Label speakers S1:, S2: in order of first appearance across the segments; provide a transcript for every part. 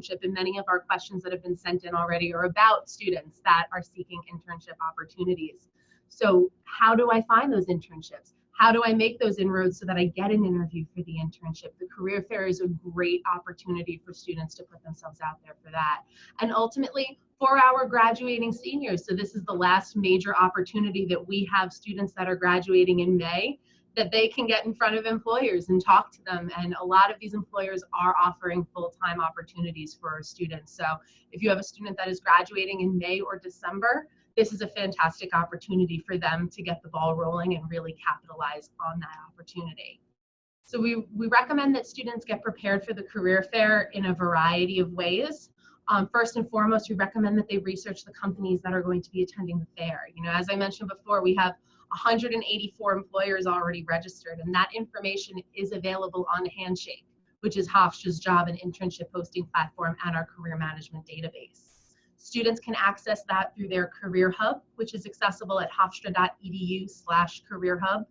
S1: internship, and many of our questions that have been sent in already are about students that are seeking internship opportunities. So how do I find those internships? How do I make those inroads so that I get an interview for the internship? The career fair is a great opportunity for students to put themselves out there for that. And ultimately, for our graduating seniors, so this is the last major opportunity that we have students that are graduating in May, that they can get in front of employers and talk to them. And a lot of these employers are offering full-time opportunities for our students. So if you have a student that is graduating in May or December, this is a fantastic opportunity for them to get the ball rolling and really capitalize on that opportunity. So we recommend that students get prepared for the career fair in a variety of ways. First and foremost, we recommend that they research the companies that are going to be attending the fair. You know, as I mentioned before, we have 184 employers already registered, and that information is available on Handshake, which is Hofstra's job and internship posting platform and our career management database. Students can access that through their Career Hub, which is accessible at hofstra.edu/career hub.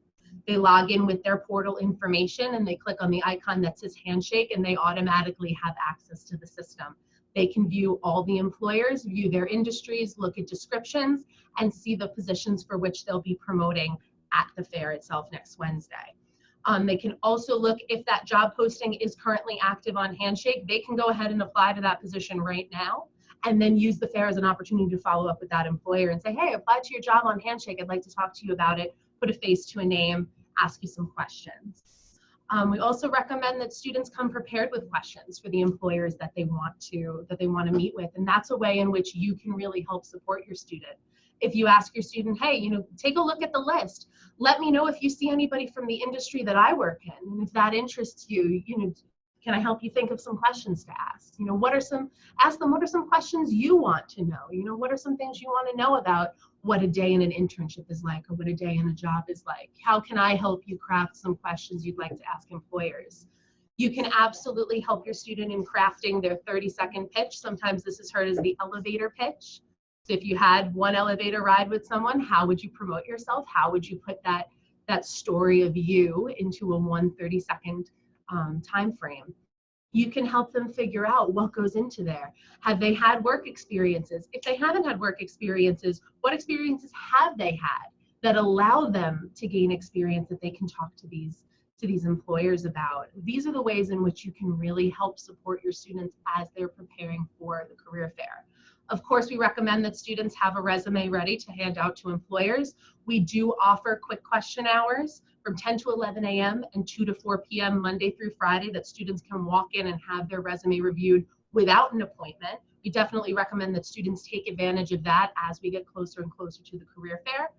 S1: They log in with their portal information and they click on the icon that says Handshake, and they automatically have access to the system. They can view all the employers, view their industries, look at descriptions, and see the positions for which they'll be promoting at the fair itself next Wednesday. They can also look if that job posting is currently active on Handshake. They can go ahead and apply to that position right now, and then use the fair as an opportunity to follow up with that employer and say, hey, apply to your job on Handshake. I'd like to talk to you about it, put a face to a name, ask you some questions. We also recommend that students come prepared with questions for the employers that they want to meet with, and that's a way in which you can really help support your student. If you ask your student, hey, you know, take a look at the list. Let me know if you see anybody from the industry that I work in, and if that interests you, you know, can I help you think of some questions to ask? You know, ask them what are some questions you want to know? You know, what are some things you want to know about what a day in an internship is like, or what a day in a job is like? How can I help you craft some questions you'd like to ask employers? You can absolutely help your student in crafting their 30-second pitch. Sometimes this is heard as the elevator pitch. So if you had one elevator ride with someone, how would you promote yourself? How would you put that story of you into a 30-second time frame? You can help them figure out what goes into there. Have they had work experiences? If they haven't had work experiences, what experiences have they had that allow them to gain experience that they can talk to these employers about? These are the ways in which you can really help support your students as they're preparing for the career fair. Of course, we recommend that students have a resume ready to hand out to employers. We do offer quick question hours from 10 to 11 a.m. and 2 to 4 p.m. Monday through Friday that students can walk in and have their resume reviewed without an appointment. We definitely recommend that students take advantage of that as we get closer and closer to the career fair.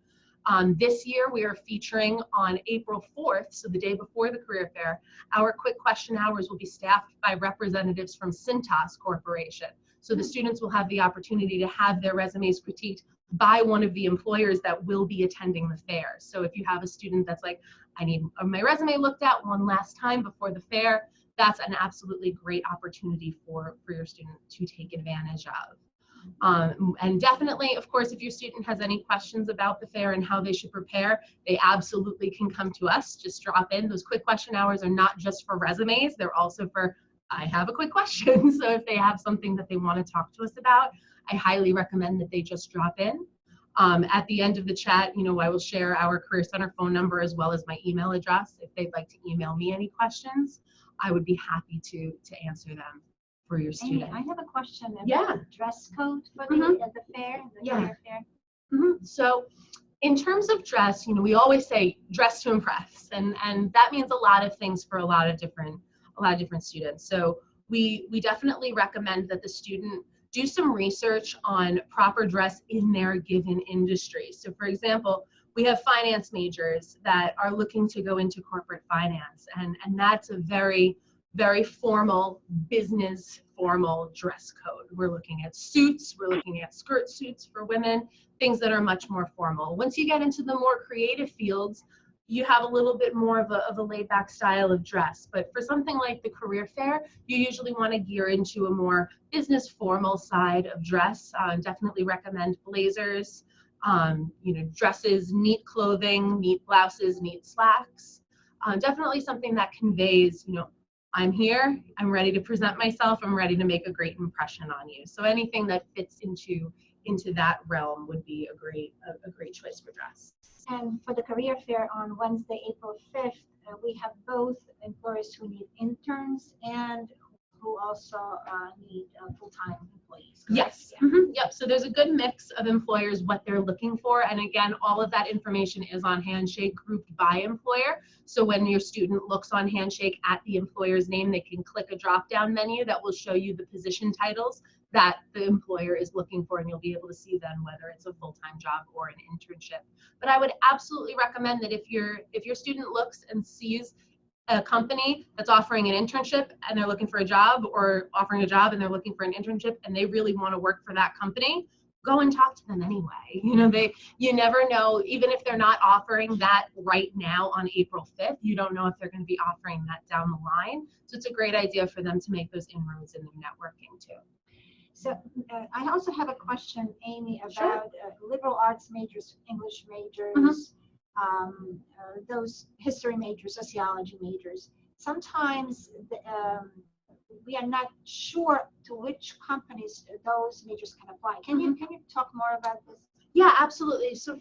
S1: This year, we are featuring on April 4th, so the day before the career fair, our quick question hours will be staffed by representatives from Cintas Corporation. So the students will have the opportunity to have their resumes critiqued by one of the employers that will be attending the fair. So if you have a student that's like, I need my resume looked at one last time before the fair, that's an absolutely great opportunity for your student to take advantage of. And definitely, of course, if your student has any questions about the fair and how they should prepare, they absolutely can come to us. Just drop in. Those quick question hours are not just for resumes, they're also for, I have a quick question. So if they have something that they want to talk to us about, I highly recommend that they just drop in. At the end of the chat, you know, I will share our Career Center phone number as well as my email address. If they'd like to email me any questions, I would be happy to answer them for your student.
S2: Amy, I have a question about
S1: the
S2: dress code for the fair, career fair.
S1: So in terms of dress, you know, we always say dress to impress, and that means a lot of things for a lot of different students. So we definitely recommend that the student do some research on proper dress in their given industry. So for example, we have finance majors that are looking to go into corporate finance, and that's a very, very formal business formal dress code. We're looking at suits, we're looking at skirt suits for women, things that are much more formal. Once you get into the more creative fields, you have a little bit more of a laid back style of dress. But for something like the career fair, you usually want to gear into a more business formal side of dress. Definitely recommend blazers, you know, dresses, neat clothing, neat blouses, neat slacks. Definitely something that conveys, you know, I'm here, I'm ready to present myself, I'm ready to make a great impression on you. So anything that fits into that realm would be a great choice for dress.
S2: And for the career fair on Wednesday, April 5th, we have both employers who need interns and who also need full-time employees. Correct?
S1: Yes. Yeah. Mm-hmm. Yep. So there's a good mix of employers, what they're looking for. And again, all of that information is on Handshake, grouped by employer. So when your student looks on Handshake at the employer's name, they can click a drop-down menu that will show you the position titles that the employer is looking for, and you'll be able to see then whether it's a full-time job or an internship. But I would absolutely recommend that if your student looks and sees a company that's offering an internship and they're looking for a job, or offering a job and they're looking for an internship, and they really want to work for that company, go and talk to them anyway. You never know, even if they're not offering that right now on April 5th, you don't know if they're going to be offering that down the line. So it's a great idea for them to make those inroads in their networking too.
S2: So I also have a question, Amy, about
S1: Sure.
S2: Liberal arts majors, English majors, those history majors, sociology majors. Sometimes we are not sure to which companies those majors can apply. Can you talk more about this?
S1: Yeah, absolutely. So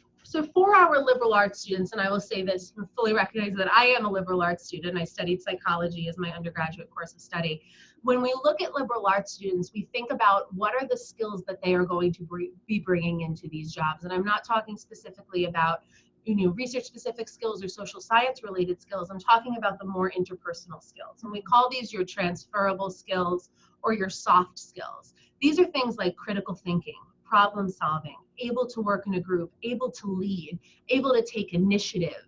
S1: for our liberal arts students, and I will say this, and fully recognize that I am a liberal arts student. I studied psychology as my undergraduate course of study. When we look at liberal arts students, we think about what are the skills that they are going to be bringing into these jobs. And I'm not talking specifically about research specific skills or social science related skills. I'm talking about the more interpersonal skills. And we call these your transferable skills or your soft skills. These are things like critical thinking, problem solving, able to work in a group, able to lead, able to take initiative.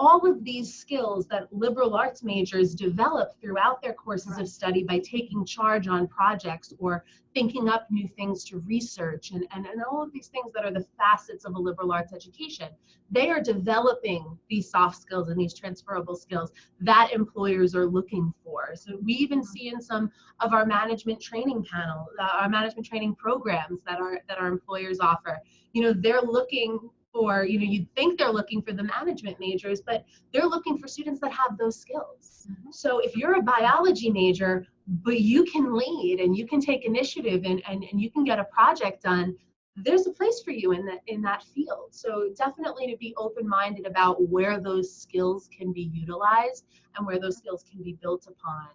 S1: All of these skills that liberal arts majors develop throughout their courses of study by taking charge on projects or thinking up new things to research, and all of these things that are the facets of a liberal arts education, they are developing these soft skills and these transferable skills that employers are looking for. So we even see in some of our management training panel, our management training programs that our employers offer, they're looking for, you'd think they're looking for the management majors, but they're looking for students that have those skills. So if you're a biology major, but you can lead and you can take initiative and you can get a project done, there's a place for you in that field. So definitely to be open-minded about where those skills can be utilized and where those skills can be built upon.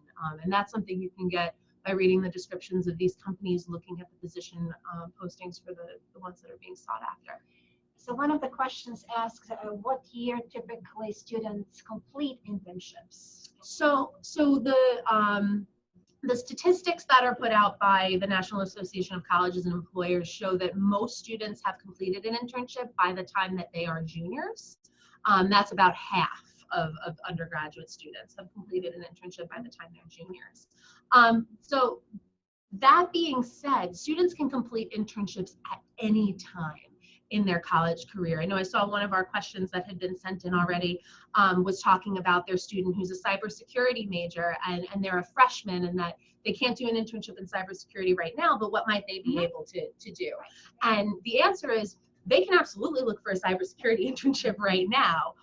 S1: And that's something you can get by reading the descriptions of these companies, looking at the position postings for the ones that are being sought after.
S2: So one of the questions asks, what year typically students complete internships?
S1: So the statistics that are put out by the National Association of Colleges and Employers show that most students have completed an internship by the time that they are juniors. That's about half of undergraduate students have completed an internship by the time they're juniors. So that being said, students can complete internships at any time in their college career. I know I saw one of our questions that had been sent in already was talking about their student who's a cybersecurity major and they're a freshman, and that they can't do an internship in cybersecurity right now, but what might they be able to do? And the answer is they can absolutely look for a cybersecurity internship right now.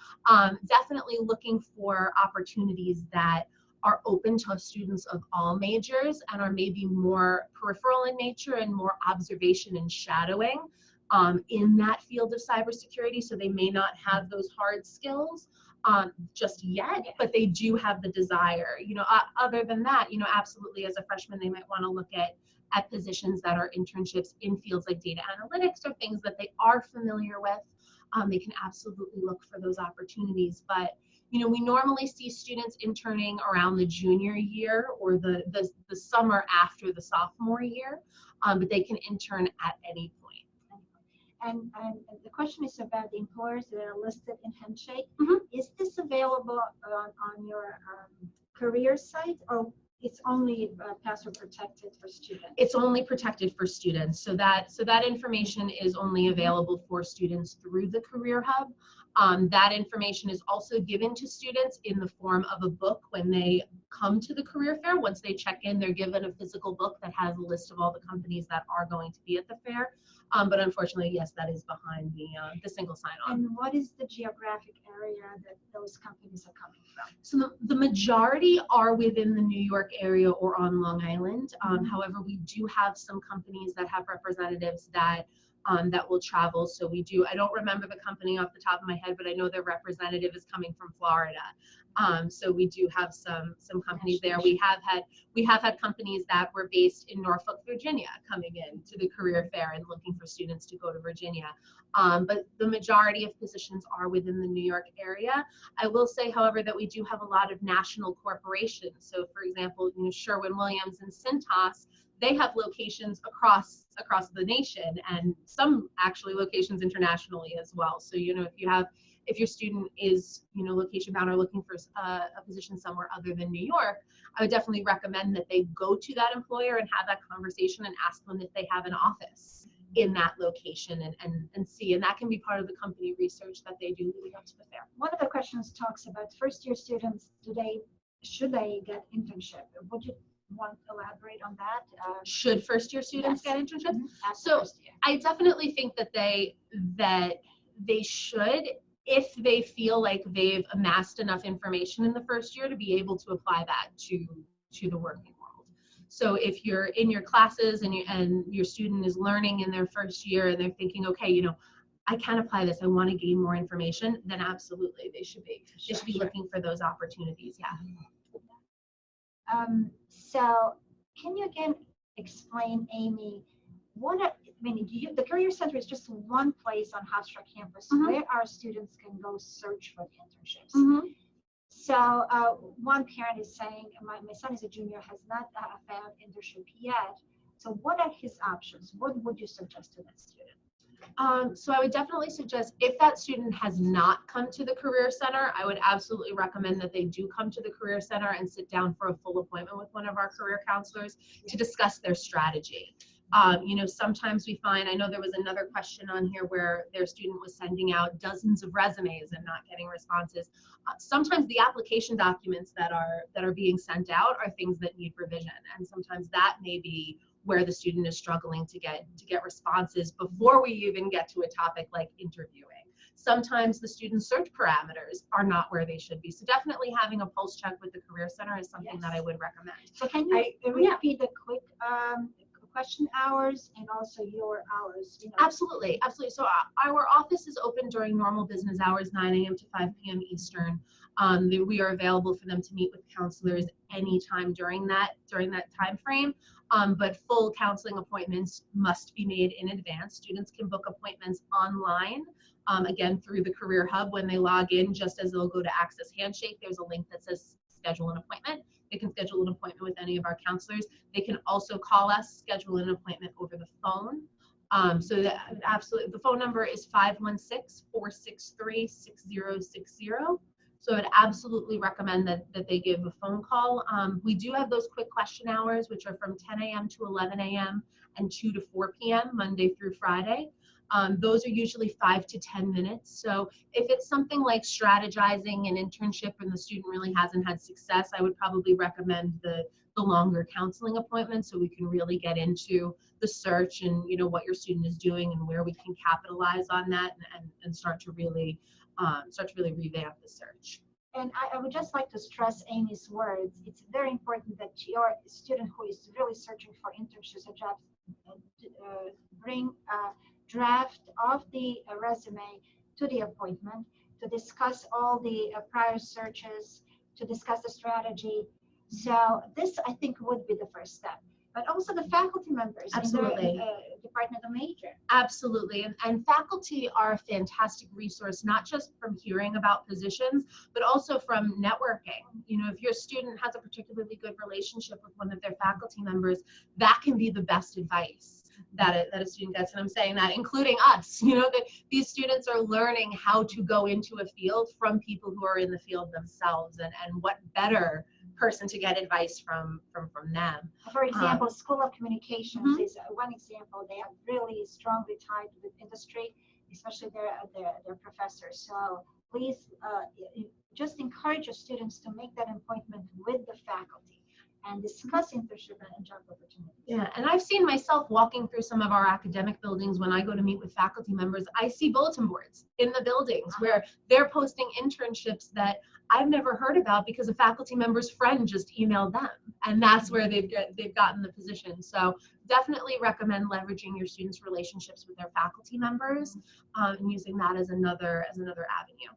S1: Definitely looking for opportunities that are open to students of all majors and are maybe more peripheral in nature and more observation and shadowing in that field of cybersecurity. So they may not have those hard skills just yet, but they do have the desire. Other than that, absolutely as a freshman, they might want to look at positions that are internships in fields like data analytics or things that they are familiar with. They can absolutely look for those opportunities. But we normally see students interning around the junior year or the summer after the sophomore year, but they can intern at any point.
S2: And the question is about the employers that are listed in Handshake. Is this available on your career site, or it's only password protected for students?
S1: It's only protected for students. So that information is only available for students through the Career Hub. That information is also given to students in the form of a book when they come to the career fair. Once they check in, they're given a physical book that has a list of all the companies that are going to be at the fair. But unfortunately, yes, that is behind the single sign-on.
S2: And what is the geographic area that those companies are coming from?
S1: So the majority are within the New York area or on Long Island. However, we do have some companies that have representatives that will travel. So we do, I don't remember the company off the top of my head, but I know their representative is coming from Florida. So we do have some companies there. We have had companies that were based in Norfolk, Virginia, coming in to the career fair and looking for students to go to Virginia. But the majority of positions are within the New York area. I will say, however, that we do have a lot of national corporations. So for example, Sherwin-Williams and Cintas, they have locations across the nation, and some actually locations internationally as well. So if your student is location bound or looking for a position somewhere other than New York, I would definitely recommend that they go to that employer and have that conversation and ask them if they have an office in that location and see. And that can be part of the company research that they do leading up to the fair.
S2: One of the questions talks about first-year students. Should they get internship? Would you want to elaborate on that?
S1: Should first-year students
S2: Yes.
S1: get internships?
S2: So
S1: I definitely think that they should, if they feel like they've amassed enough information in the first year to be able to apply that to the working world. So if you're in your classes and your student is learning in their first year and they're thinking, okay, I can apply this, I want to gain more information, then absolutely they should be looking for those opportunities. Yeah.
S2: So can you again explain, Amy, the Career Center is just one place on Hofstra campus where our students can go search for internships. So one parent is saying, my son is a junior, has not found internship yet. So what are his options? What would you suggest to that student?
S1: So I would definitely suggest, if that student has not come to the Career Center, I would absolutely recommend that they do come to the Career Center and sit down for a full appointment with one of our career counselors to discuss their strategy. Sometimes we find, I know there was another question on here where their student was sending out dozens of resumes and not getting responses. Sometimes the application documents that are being sent out are things that need revision, and sometimes that may be where the student is struggling to get responses before we even get to a topic like interviewing. Sometimes the student search parameters are not where they should be. So definitely having a pulse check with the Career Center is something that I would recommend.
S2: So can you repeat the quick question hours and also your hours?
S1: Absolutely. So our office is open during normal business hours, 9 a.m. to 5 p.m. Eastern. We are available for them to meet with counselors anytime during that time frame. But full counseling appointments must be made in advance. Students can book appointments online, again, through the Career Hub when they log in. Just as they'll go to Access Handshake, there's a link that says schedule an appointment. They can schedule an appointment with any of our counselors. They can also call us, schedule an appointment over the phone. So absolutely, the phone number is 516-463-6060. So I would absolutely recommend that they give a phone call. We do have those quick question hours, which are from 10 a.m. to 11 a.m. and 2 to 4 p.m. Monday through Friday. Those are usually 5 to 10 minutes. So if it's something like strategizing an internship and the student really hasn't had success, I would probably recommend the longer counseling appointment, so we can really get into the search and what your student is doing and where we can capitalize on that and start to really revamp the search.
S2: And I would just like to stress Amy's words. It's very important that your student who is really searching for internships or jobs bring a draft of the resume to the appointment to discuss all the prior searches, to discuss the strategy. So this, I think, would be the first step. But also the faculty members
S1: Absolutely.
S2: in the Department of Major.
S1: Absolutely. And faculty are a fantastic resource, not just from hearing about positions, but also from networking. If your student has a particularly good relationship with one of their faculty members, that can be the best advice that a student gets. And I'm saying that including us, that these students are learning how to go into a field from people who are in the field themselves, and what better person to get advice from them.
S2: For example, School of Communications is one example. They are really strongly tied with industry, especially their professors. So please just encourage your students to make that appointment with the faculty. and discuss internship and job opportunities.
S1: Yeah, and I've seen myself walking through some of our academic buildings when I go to meet with faculty members. I see bulletin boards in the buildings where they're posting internships that I've never heard about because a faculty member's friend just emailed them, and that's where they've gotten the position. So definitely recommend leveraging your students' relationships with their faculty members and using that as another avenue.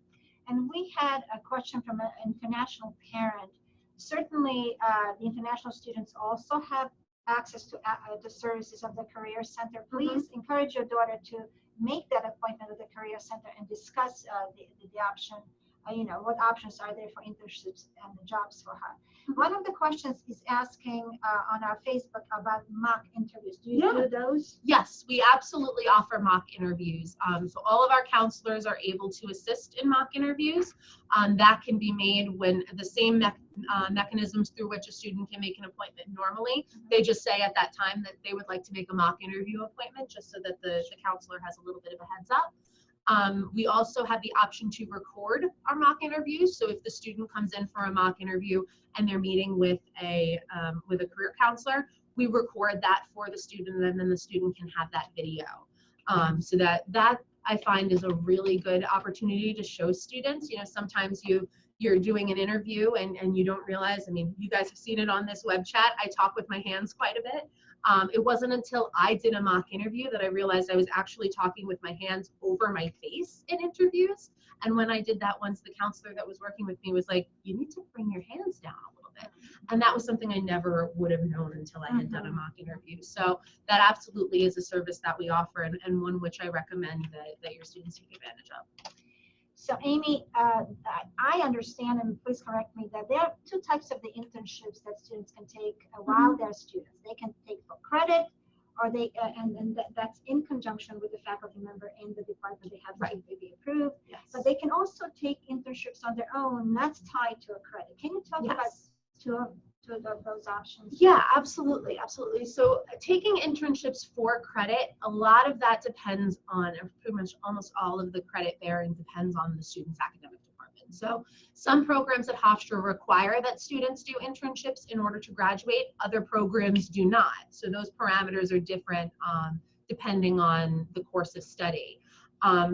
S2: And we had a question from an international parent. Certainly, the international students also have access to the services of the Career Center. Please encourage your daughter to make that appointment at the Career Center and discuss the option. What options are there for internships and jobs for her. One of the questions is asking on our Facebook about mock interviews. Do you do those?
S1: Yes, we absolutely offer mock interviews. So all of our counselors are able to assist in mock interviews. That can be made when the same mechanisms through which a student can make an appointment normally. They just say at that time that they would like to make a mock interview appointment just so that the counselor has a little bit of a heads up. We also have the option to record our mock interviews. So if the student comes in for a mock interview and they're meeting with a career counselor, we record that for the student, and then the student can have that video. So that I find is a really good opportunity to show students. Sometimes you're doing an interview and you don't realize, you guys have seen it on this web chat, I talk with my hands quite a bit. It wasn't until I did a mock interview that I realized I was actually talking with my hands over my face in interviews. And when I did that once, the counselor that was working with me was like, you need to bring your hands down a little bit. And that was something I never would have known until I had done a mock interview. So that absolutely is a service that we offer, and one which I recommend that your students take advantage of.
S2: So Amy, I understand, and please correct me, that there are two types of the internships that students can take while they're students. They can take for credit, or they that's in conjunction with the faculty member in the department. They have to be approved.
S1: Yes.
S2: But they can also take internships on their own. That's tied to a credit. Can you talk about two of those options?
S1: Yeah, absolutely. So taking internships for credit, a lot of that depends on, pretty much almost all of the credit bearing depends on the student's academic department. So some programs at Hofstra require that students do internships in order to graduate. Other programs do not. So those parameters are different depending on the course of study.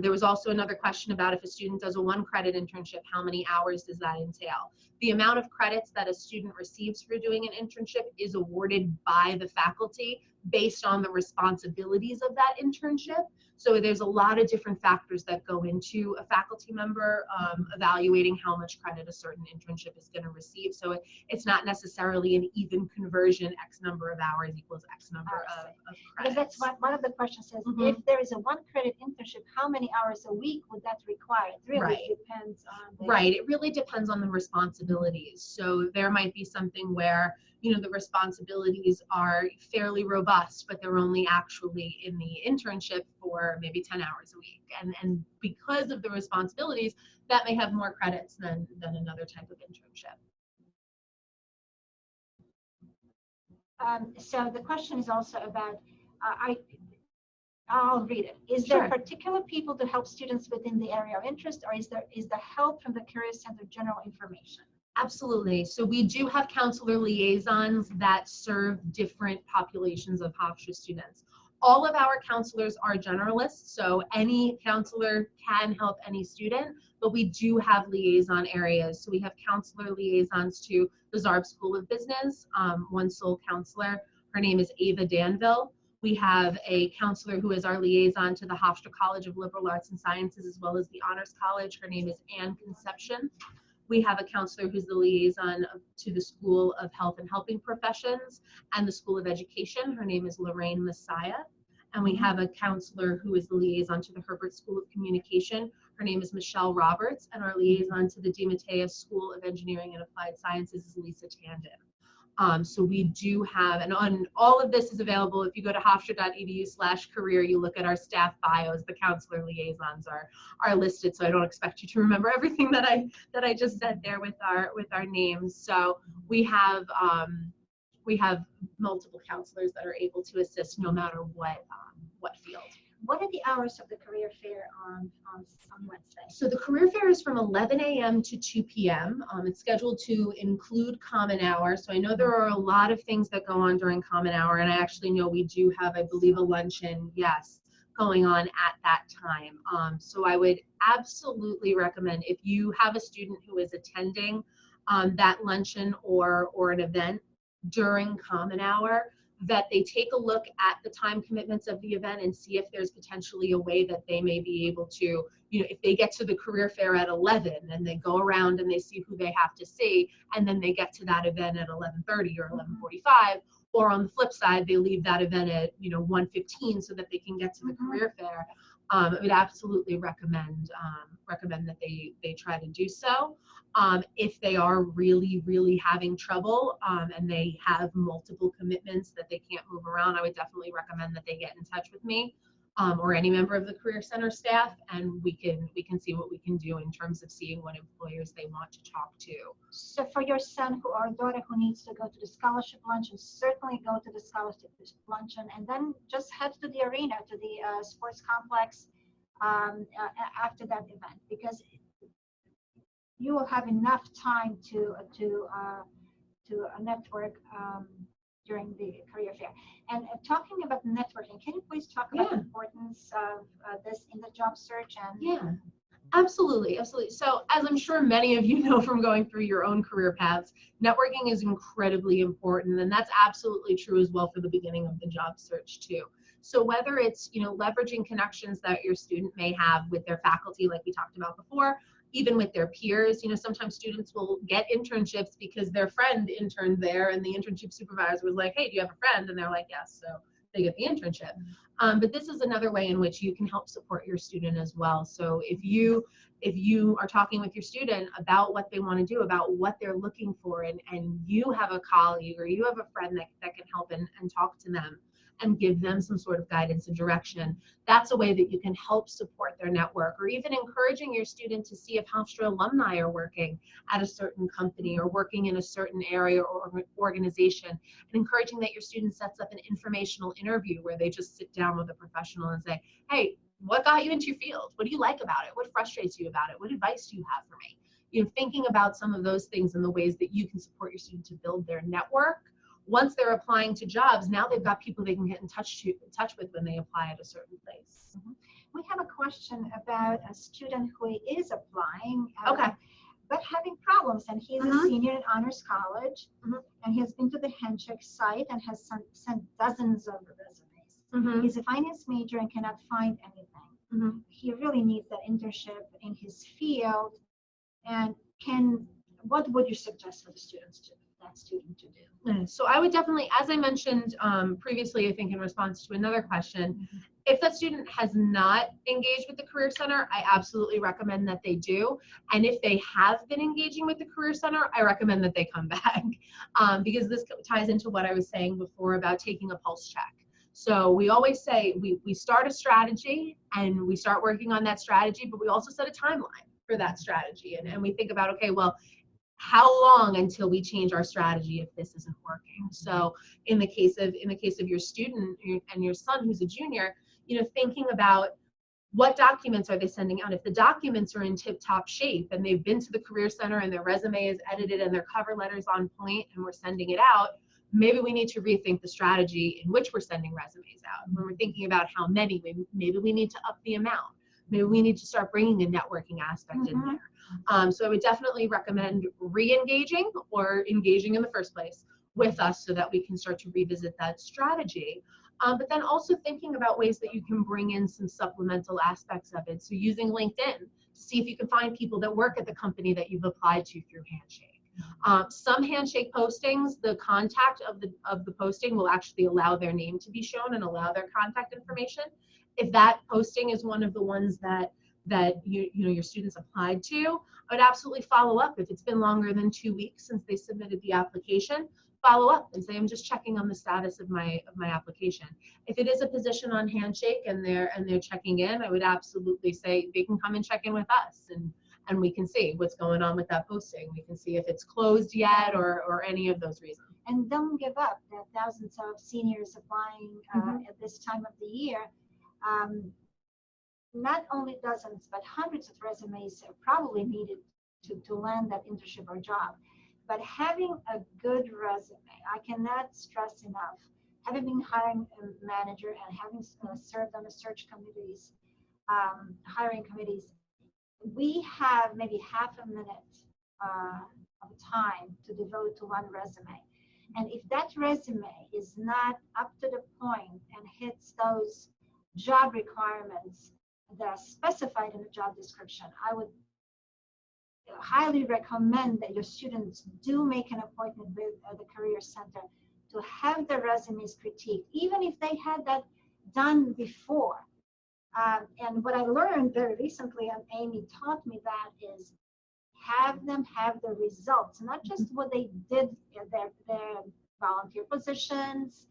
S1: There was also another question about if a student does a 1-credit internship, how many hours does that entail? The amount of credits that a student receives for doing an internship is awarded by the faculty based on the responsibilities of that internship. So there's a lot of different factors that go into a faculty member evaluating how much credit a certain internship is going to receive. So it's not necessarily an even conversion, X number of hours equals X number of credits.
S2: Because that's one of the questions says, if there is a 1-credit internship, how many hours a week would that require? It really depends on the
S1: it really depends on the responsibilities. So there might be something where the responsibilities are fairly robust, but they're only actually in the internship for maybe 10 hours a week. And because of the responsibilities, that may have more credits than another type of internship.
S2: So the question is also about, I'll read it. Is there particular people to help students within the area of interest, or is the help from the Career Center general information?
S1: Absolutely. So we do have counselor liaisons that serve different populations of Hofstra students. All of our counselors are generalists, so any counselor can help any student, but we do have liaison areas. So we have counselor liaisons to the Zarb School of Business, one sole counselor. Her name is Ava Danville. We have a counselor who is our liaison to the Hofstra College of Liberal Arts and Sciences, as well as the Honors College. Her name is Ann Conception. We have a counselor who's the liaison to the School of Health and Helping Professions and the School of Education. Her name is Lorraine Messiah. And we have a counselor who is the liaison to the Herbert School of Communication. Her name is Michelle Roberts. And our liaison to the DeMatteis School of Engineering and Applied Sciences is Lisa Tandon. So we do have, and on all of this is available. If you go to hofstra.edu/career, you look at our staff bios, the counselor liaisons are listed. So I don't expect you to remember everything that I just said there with our names. So we have multiple counselors that are able to assist no matter what field.
S2: What are the hours of the career fair on Wednesday?
S1: So the career fair is from 11 a.m. to 2 p.m. It's scheduled to include common hour. So I know there are a lot of things that go on during common hour, and I actually know we do have, I believe, a luncheon, yes, going on at that time. So I would absolutely recommend, if you have a student who is attending that luncheon or an event during common hour, that they take a look at the time commitments of the event and see if there's potentially a way that they may be able to, if they get to the career fair at 11 and they go around and they see who they have to see, and then they get to that event at 11:30 or 11:45, or on the flip side, they leave that event at 1:15 so that they can get to the career fair. I would absolutely recommend that they try to do so. If they are really, really having trouble and they have multiple commitments that they can't move around, I would definitely recommend that they get in touch with me or any member of the Career Center staff, and we can see what we can do in terms of seeing what employers they want to talk to.
S2: So for your son or daughter who needs to go to the scholarship luncheon, certainly go to the scholarship luncheon, and then just head to the arena, to the sports complex after that event, because you will have enough time to network during the career fair. And talking about networking, can you please talk about the importance of this in the job search? And
S1: yeah, absolutely, absolutely. So as I'm sure many of you know from going through your own career paths, networking is incredibly important, and that's absolutely true as well for the beginning of the job search too. So whether it's leveraging connections that your student may have with their faculty, like we talked about before, even with their peers, sometimes students will get internships because their friend interned there and the internship supervisor was like, hey, do you have a friend? And they're like, yes, so they get the internship. But this is another way in which you can help support your student as well. So if you are talking with your student about what they want to do, about what they're looking for, and you have a colleague or you have a friend that can help and talk to them and give them some sort of guidance and direction, that's a way that you can help support their network. Or even encouraging your student to see if Hofstra alumni are working at a certain company or working in a certain area or organization, and encouraging that your student sets up an informational interview where they just sit down with a professional and say, hey, what got you into your field? What do you like about it? What frustrates you about it? What advice do you have for me? Thinking about some of those things and the ways that you can support your student to build their network. Once they're applying to jobs, now they've got people they can get in touch with when they apply at a certain place.
S2: We have a question about a student who is applying, but having problems, and he's a senior in honors college, and he has been to the Handshake site and has sent dozens of resumes. He's a finance major and cannot find anything. He really needs that internship in his field. And what would you suggest for that student to do?
S1: So I would definitely, as I mentioned previously, I think in response to another question, if that student has not engaged with the Career Center, I absolutely recommend that they do. And if they have been engaging with the Career Center, I recommend that they come back because this ties into what I was saying before about taking a pulse check. So we always say we start a strategy and we start working on that strategy, but we also set a timeline for that strategy. And we think about, okay, well, how long until we change our strategy if this isn't working? So in the case of your student and your son who's a junior, thinking about what documents are they sending out. If the documents are in tip-top shape and they've been to the Career Center and their resume is edited and their cover letter's on point and we're sending it out, maybe we need to rethink the strategy in which we're sending resumes out. When we're thinking about how many, maybe we need to up the amount. Maybe we need to start bringing a networking aspect in there. So I would definitely recommend re-engaging or engaging in the first place with us so that we can start to revisit that strategy. But then also thinking about ways that you can bring in some supplemental aspects of it. So using LinkedIn to see if you can find people that work at the company that you've applied to through Handshake. Some Handshake postings, the contact of the posting will actually allow their name to be shown and allow their contact information. If that posting is one of the ones that your students applied to, I would absolutely follow up. If it's been longer than 2 weeks since they submitted the application, follow up and say, I'm just checking on the status of my application. If it is a position on Handshake and they're checking in, I would absolutely say they can come and check in with us, and we can see what's going on with that posting. We can see if it's closed yet or any of those reasons.
S2: And don't give up. There are thousands of seniors applying at this time of the year. not only dozens, but hundreds of resumes are probably needed to land that internship or job. But having a good resume, I cannot stress enough, having been hiring a manager and having served on the search committees, hiring committees, we have maybe half a minute of time to devote to one resume. And if that resume is not up to the point and hits those job requirements that are specified in the job description, I would highly recommend that your students do make an appointment with the Career Center to have their resumes critiqued, even if they had that done before. And what I learned very recently, and Amy taught me that, is have them have the results, not just what they did in their volunteer positions,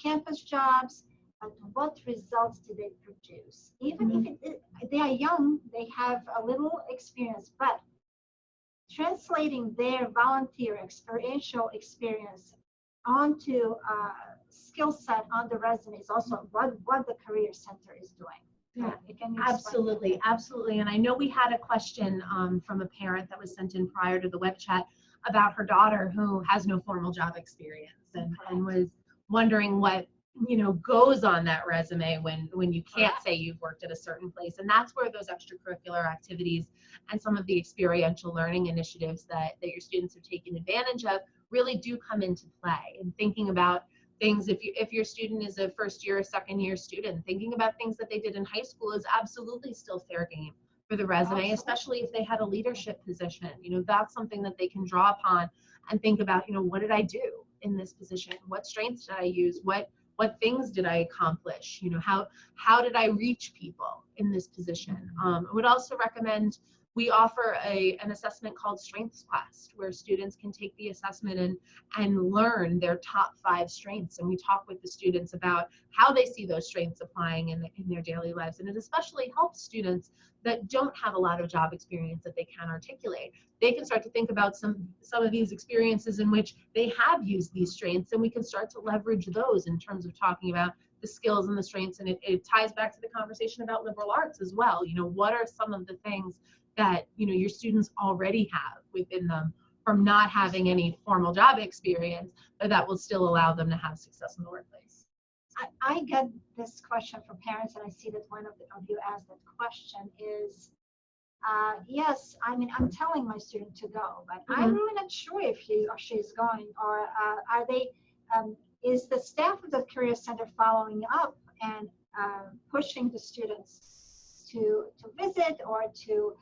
S2: campus jobs, but what results did they produce. Even if they are young, they have a little experience, but translating their volunteer experiential experience onto skill set on the resume is also what the Career Center is doing.
S1: Yeah,
S2: absolutely.
S1: Absolutely. And I know we had a question from a parent that was sent in prior to the web chat about her daughter who has no formal job experience and was wondering what, you know, goes on that resume when you can't say you've worked at a certain place. And that's where those extracurricular activities and some of the experiential learning initiatives that your students have taken advantage of really do come into play. And thinking about things, if your student is a first year or second year student, thinking about things that they did in high school is absolutely still fair game for the resume, especially if they had a leadership position. You know, that's something that they can draw upon and think about, you know, what did I do in this position? What strengths did I use? What things did I accomplish? You know, how did I reach people in this position? I would also recommend we offer an assessment called Strengths Quest, where students can take the assessment and learn their top 5 strengths. And we talk with the students about how they see those strengths applying in their daily lives. And it especially helps students that don't have a lot of job experience that they can articulate. They can start to think about some of these experiences in which they have used these strengths, and we can start to leverage those in terms of talking about the skills and the strengths. And it ties back to the conversation about liberal arts as well. You know, what are some of the things that, you know, your students already have within them from not having any formal job experience, but that will still allow them to have success in the workplace?
S2: I get this question from parents, and I see that one of you asked that question is, yes, I mean, I'm telling my student to go, but I'm really not sure if he or she is going, or are they, is the staff of the Career Center following up and pushing the students to visit or to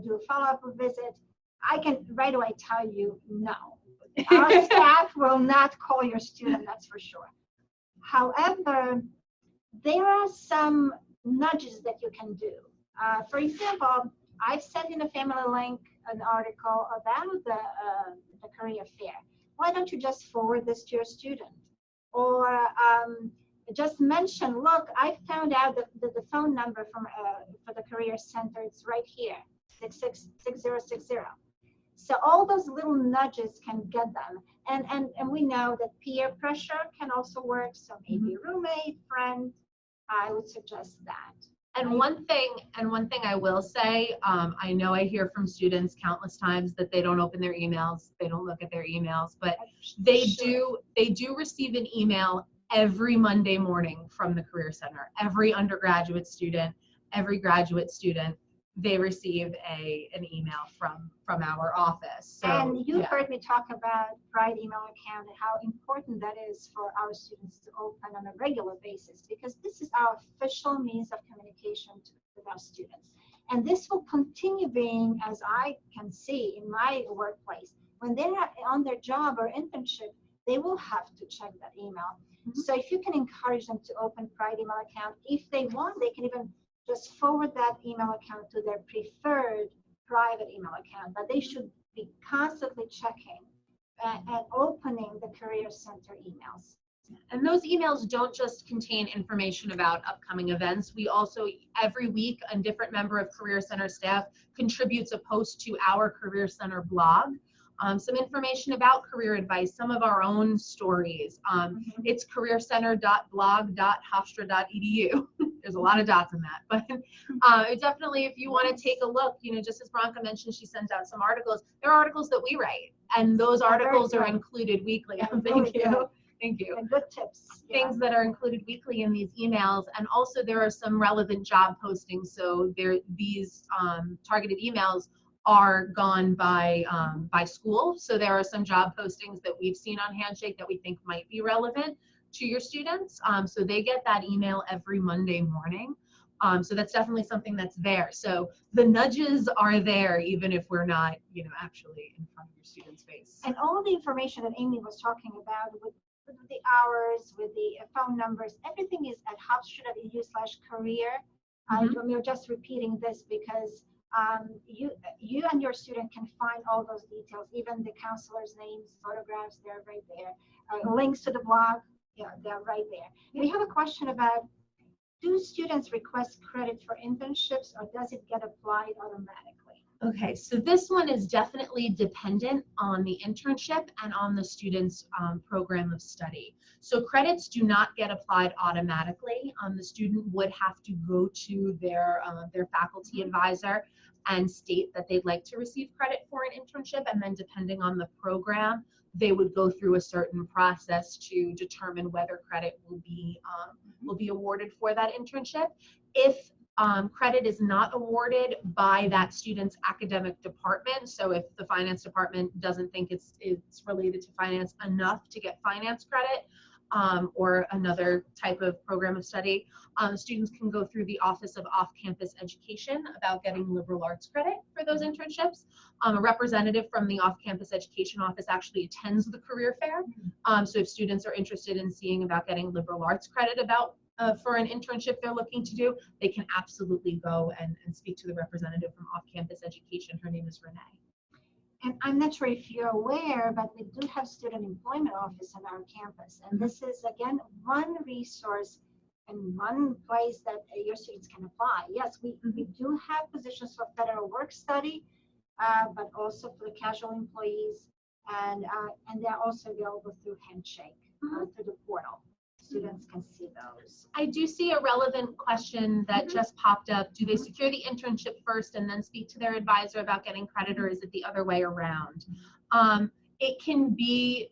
S2: do a follow-up visit? I can right away tell you no. Our staff will not call your student, that's for sure. However, there are some nudges that you can do. For example, I've sent in a Family Link an article about the career fair. Why don't you just forward this to your student? Or just mention, look, I found out that the phone number for the Career Center, it's right here, 666060. So all those little nudges can get them. And we know that peer pressure can also work. So maybe a roommate, friend, I would suggest that.
S1: And one thing I will say, I know I hear from students countless times that they don't open their emails, they don't look at their emails, but they do receive an email every Monday morning from the Career Center. Every undergraduate student, every graduate student, they receive an email from our office. So,
S2: and you heard me talk about Pride email account and how important that is for our students to open on a regular basis, because this is our official means of communication with our students. And this will continue being, as I can see in my workplace, when they're on their job or internship, they will have to check that email. So if you can encourage them to open Pride email account, if they want, they can even just forward that email account to their preferred private email account, but they should be constantly checking and opening the Career Center emails.
S1: And those emails don't just contain information about upcoming events. We also, every week, a different member of Career Center staff contributes a post to our Career Center blog. Some information about career advice, some of our own stories. It's careercenter.blog.hofstra.edu. There's a lot of dots in that, but definitely if you want to take a look, just as Bronca mentioned, she sends out some articles. There are articles that we write, and those articles are included weekly. Thank you. Thank you.
S2: And good tips.
S1: Things that are included weekly in these emails, and also there are some relevant job postings. So these targeted emails are gone by school. So there are some job postings that we've seen on Handshake that we think might be relevant to your students. So they get that email every Monday morning. So that's definitely something that's there. So the nudges are there, even if we're not, actually in front of your student's face.
S2: And all the information that Amy was talking about with the hours, with the phone numbers, everything is at hofstra.edu/career. We're just repeating this because you and your student can find all those details, even the counselors' names, photographs, they're right there. Links to the blog, they're right there. We have a question about, do students request credit for internships, or does it get applied automatically?
S1: Okay, so this one is definitely dependent on the internship and on the student's program of study. So credits do not get applied automatically. The student would have to go to their faculty advisor and state that they'd like to receive credit for an internship, and then depending on the program, they would go through a certain process to determine whether credit will be awarded for that internship. If credit is not awarded by that student's academic department, so if the finance department doesn't think it's related to finance enough to get finance credit, or another type of program of study, students can go through the Office of Off-Campus Education about getting liberal arts credit for those internships. A representative from the Off-Campus Education Office actually attends the career fair. So if students are interested in seeing about getting liberal arts credit for an internship they're looking to do, they can absolutely go and speak to the representative from Off-Campus Education. Her name is Renee.
S2: And I'm not sure if you're aware, but we do have student employment office on our campus. And this is, again, one resource and one place that your students can apply. Yes, we do have positions for federal work study, but also for the casual employees. And they're also available through Handshake, through the portal. Students can see those.
S1: I do see a relevant question that just popped up. Do they secure the internship first and then speak to their advisor about getting credit, or is it the other way around? It can be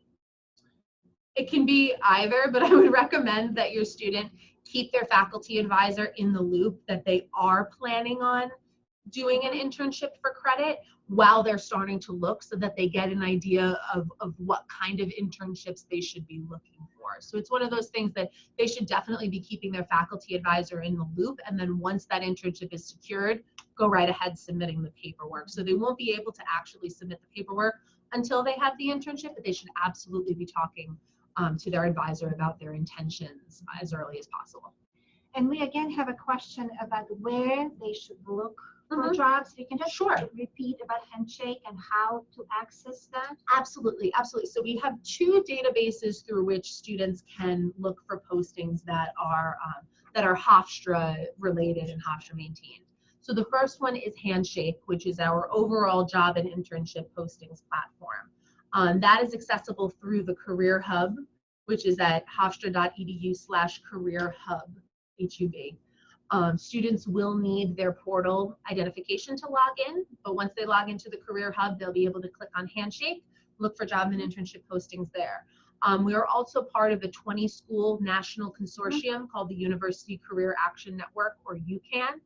S1: either, but I would recommend that your student keep their faculty advisor in the loop that they are planning on doing an internship for credit while they're starting to look, so that they get an idea of what kind of internships they should be looking for. So it's one of those things that they should definitely be keeping their faculty advisor in the loop, and then once that internship is secured, go right ahead submitting the paperwork. So they won't be able to actually submit the paperwork until they have the internship, but they should absolutely be talking to their advisor about their intentions as early as possible.
S2: And we again have a question about where they should look for jobs. You can just repeat about Handshake and how to access that.
S1: Absolutely, absolutely. So we have two databases through which students can look for postings that are Hofstra related and Hofstra maintained. So the first one is Handshake, which is our overall job and internship postings platform. That is accessible through the Career Hub, which is at hofstra.edu/career-hub, HUB. Students will need their portal identification to log in, but once they log into the Career Hub, they'll be able to click on Handshake, look for job and internship postings there. We are also part of a 20-school national consortium called the University Career Action Network, or UCAN.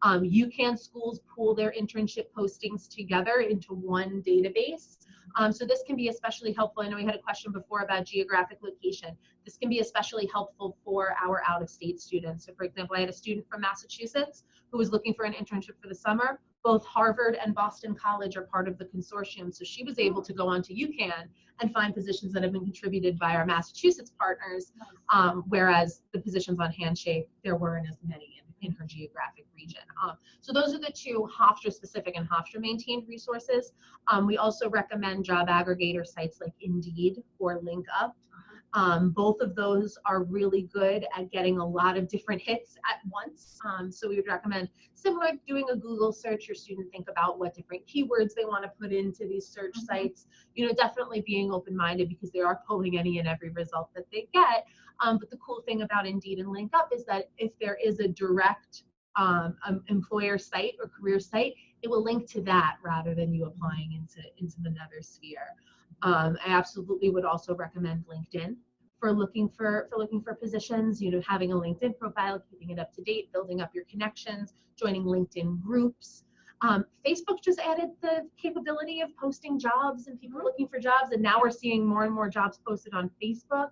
S1: UCAN schools pool their internship postings together into one database. So this can be especially helpful. I know we had a question before about geographic location. This can be especially helpful for our out-of-state students. So for example, I had a student from Massachusetts who was looking for an internship for the summer. Both Harvard and Boston College are part of the consortium. So she was able to go onto UCAN and find positions that have been contributed by our Massachusetts partners, whereas the positions on Handshake, there weren't as many in her geographic region. So those are the two Hofstra specific and Hofstra maintained resources. We also recommend job aggregator sites like Indeed or LinkUp. Both of those are really good at getting a lot of different hits at once. So we would recommend, similar to doing a Google search, your student think about what different keywords they want to put into these search sites. Definitely being open-minded, because they are pulling any and every result that they get. But the cool thing about Indeed and Link Up is that if there is a direct employer site or career site, it will link to that rather than you applying into another sphere. I absolutely would also recommend LinkedIn for looking for positions. Having a LinkedIn profile, keeping it up to date, building up your connections, joining LinkedIn groups. Facebook just added the capability of posting jobs and people looking for jobs, and now we're seeing more and more jobs posted on Facebook.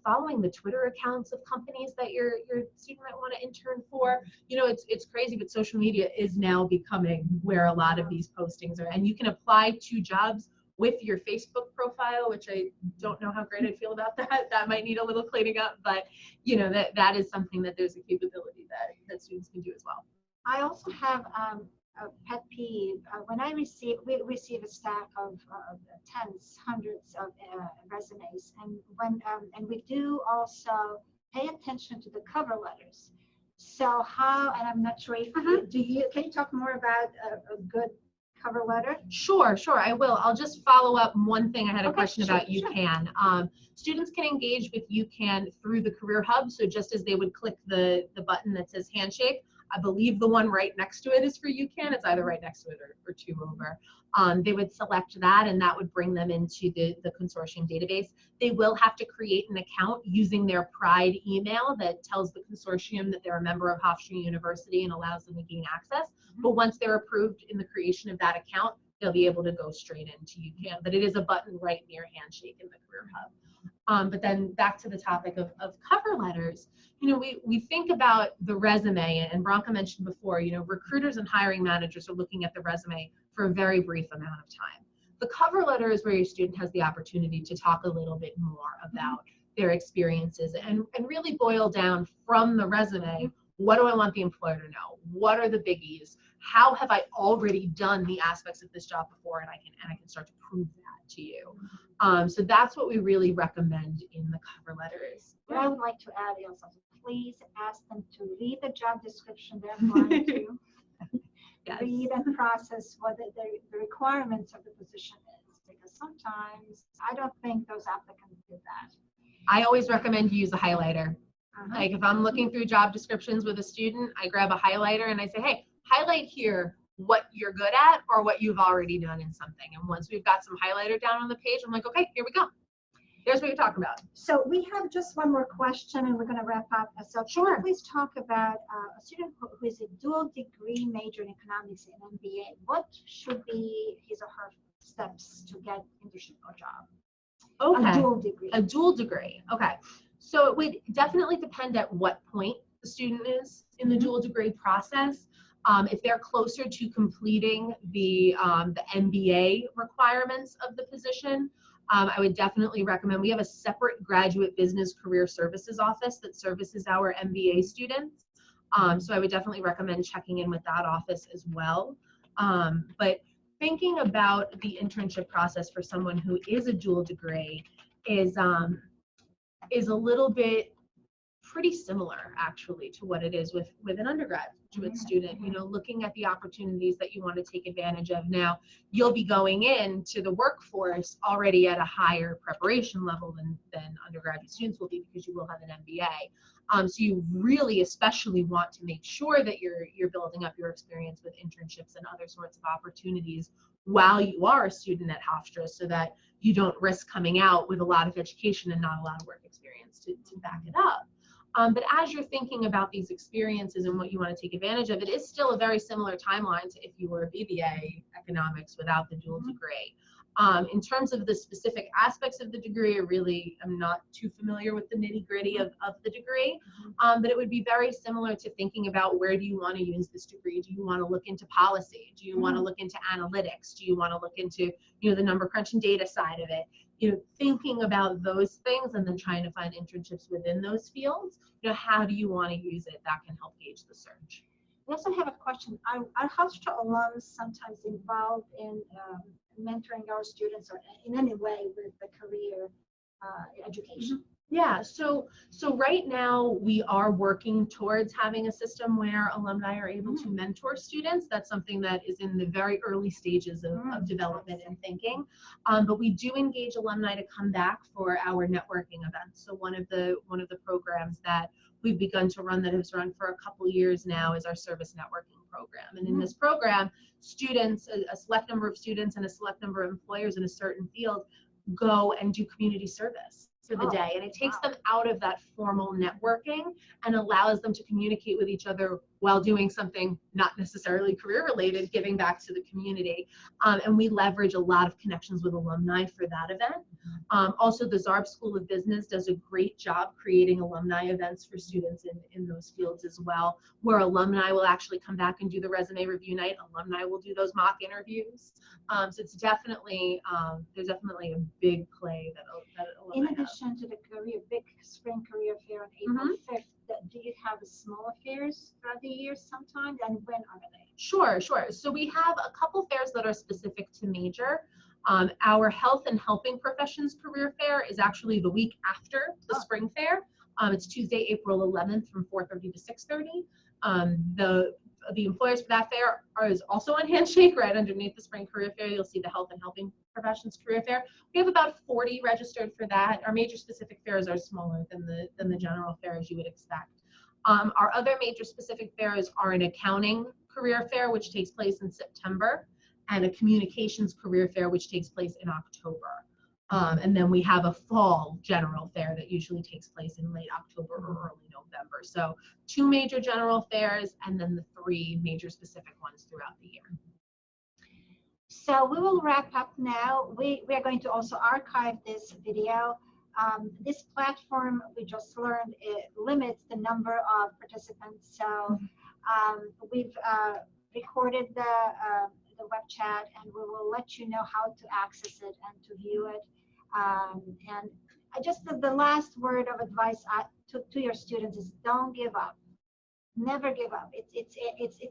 S1: Following the Twitter accounts of companies that your student might want to intern for. It's crazy, but social media is now becoming where a lot of these postings are, and you can apply to jobs with your Facebook profile, which I don't know how great I feel about that. That might need a little cleaning up, but that is something that there's a capability that students can do as well.
S2: I also have a pet peeve. When we receive a stack of tens, hundreds of resumes, and we do also pay attention to the cover letters. So and I'm not sure if can you talk more about a good cover letter?
S1: Sure, I will. I'll just follow up one thing I had a question about
S2: sure.
S1: UCAN. Students can engage with UCAN through the Career Hub. So just as they would click the button that says Handshake, I believe the one right next to it is for UCAN. It's either right next to it or two over. They would select that, and that would bring them into the consortium database. They will have to create an account using their Pride email that tells the consortium that they're a member of Hofstra University and allows them to gain access. But once they're approved in the creation of that account, they'll be able to go straight into UCAN. But it is a button right near Handshake in the Career Hub. But then back to the topic of cover letters, we think about the resume, and Branka mentioned before, recruiters and hiring managers are looking at the resume for a very brief amount of time. The cover letter is where your student has the opportunity to talk a little bit more about their experiences and really boil down from the resume, what do I want the employer to know? What are the biggies? How have I already done the aspects of this job before, and I can start to prove that to you. So that's what we really recommend in the cover letters.
S2: What I would like to add is also, please ask them to read the job description they're applying to. Yes. Read and process what the requirements of the position is, because sometimes I don't think those applicants do that.
S1: I always recommend you use a highlighter. Like if I'm looking through job descriptions with a student, I grab a highlighter and I say, hey, highlight here what you're good at or what you've already done in something. And once we've got some highlighter down on the page, I'm like, okay, here we go. There's what you're talking about.
S2: So we have just one more question and we're going to wrap up. So
S1: sure.
S2: Please talk about a student who is a dual degree major in economics and MBA. What should be his or her steps to get internship or job?
S1: Okay.
S2: A dual degree.
S1: A dual degree. Okay. So it would definitely depend at what point the student is in the dual degree process. If they're closer to completing the MBA requirements of the position, I would definitely recommend, we have a separate graduate business career services office that services our MBA students. So I would definitely recommend checking in with that office as well. But thinking about the internship process for someone who is a dual degree is a little bit pretty similar actually to what it is with an undergraduate student, looking at the opportunities that you want to take advantage of. Now, you'll be going into the workforce already at a higher preparation level than undergraduate students will be, because you will have an MBA. So you really especially want to make sure that you're building up your experience with internships and other sorts of opportunities while you are a student at Hofstra, so that you don't risk coming out with a lot of education and not a lot of work experience to back it up. But as you're thinking about these experiences and what you want to take advantage of, it is still a very similar timeline to if you were a BBA economics without the dual degree. In terms of the specific aspects of the degree, I'm not too familiar with the nitty-gritty of the degree, but it would be very similar to thinking about, where do you want to use this degree? Do you want to look into policy? Do you want to look into analytics? Do you want to look into the number crunch and data side of it? Thinking about those things and then trying to find internships within those fields. How do you want to use it? That can help gauge the search.
S2: We also have a question. Are Hofstra alums sometimes involved in mentoring our students or in any way with the career education?
S1: Yeah, so right now we are working towards having a system where alumni are able to mentor students. That's something that is in the very early stages of development and thinking. But we do engage alumni to come back for our networking events. So one of the programs that we've begun to run, that has run for a couple years now, is our service networking program. And in this program, students, a select number of students and a select number of employers in a certain field go and do community service for the day, and it takes them out of that formal networking and allows them to communicate with each other while doing something not necessarily career related, giving back to the community. And we leverage a lot of connections with alumni for that event. Also, the Zarb School of Business does a great job creating alumni events for students in those fields as well, where alumni will actually come back and do the resume review night. Alumni will do those mock interviews. So it's definitely, there's definitely a big play that alumni
S2: In addition to the big spring career fair on April 5th, do you have smaller fairs throughout the year sometimes, and when are they?
S1: Sure. So we have a couple fairs that are specific to major. Our Health and Helping Professions Career Fair is actually the week after the spring fair. It's Tuesday, April 11th from 4:30 to 6:30. The employers for that fair is also on Handshake. Right underneath the spring career fair, you'll see the Health and Helping Professions Career Fair. We have about 40 registered for that. Our major specific fairs are smaller than the general fair, as you would expect. Our other major specific fairs are an accounting career fair, which takes place in September, and a communications career fair, which takes place in October. And then we have a fall general fair that usually takes place in late October or early November. So 2 major general fairs and then the 3 major specific ones throughout the year.
S2: So we will wrap up now. We are going to also archive this video. This platform, we just learned, it limits the number of participants. So we've recorded the web chat, and we will let you know how to access it and to view it. And just the last word of advice to your students is don't give up. Never give up.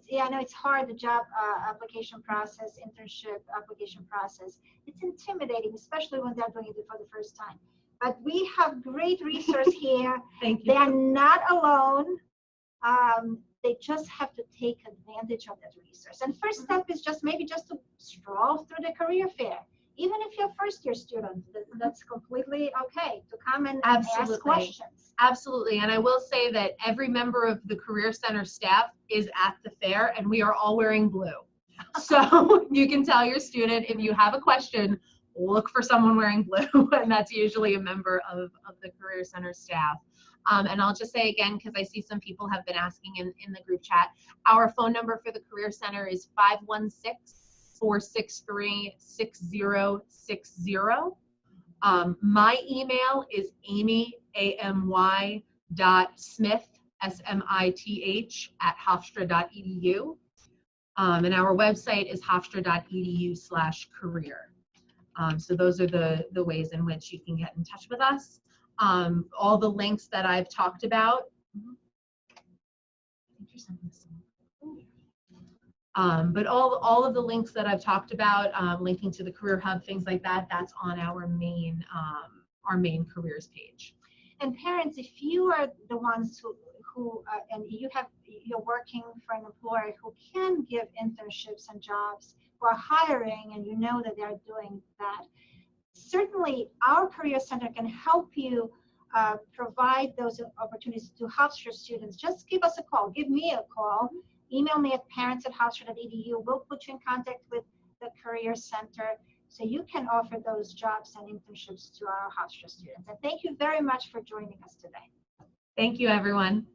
S2: Yeah, I know it's hard, the job application process, internship application process. It's intimidating, especially when they're doing it for the first time. But we have great resource here.
S1: Thank you.
S2: They are not alone. They just have to take advantage of that resource. And first step is maybe just to stroll through the career fair. Even if you're a first-year student, that's completely okay to come and ask questions.
S1: Absolutely. And I will say that every member of the Career Center staff is at the fair, and we are all wearing blue. So you can tell your student, if you have a question, look for someone wearing blue, and that's usually a member of the Career Center staff. And I'll just say again, because I see some people have been asking in the group chat, our phone number for the Career Center is 516-463-6060. My email is amy.smith, smith@hofstra.edu. And our website is hofstra.edu/career. So those are the ways in which you can get in touch with us. All the links that I've talked about. But all of the links that I've talked about, linking to the Career Hub, things like that, that's on our main careers page.
S2: And parents, if you are the ones who and you're working for an employer who can give internships and jobs, who are hiring, and you know that they're doing that, certainly our Career Center can help you provide those opportunities to Hofstra students. Just give us a call. Give me a call. Email me at parents@hofstra.edu. We'll put you in contact with the Career Center so you can offer those jobs and internships to our Hofstra students. And thank you very much for joining us today.
S1: Thank you, everyone.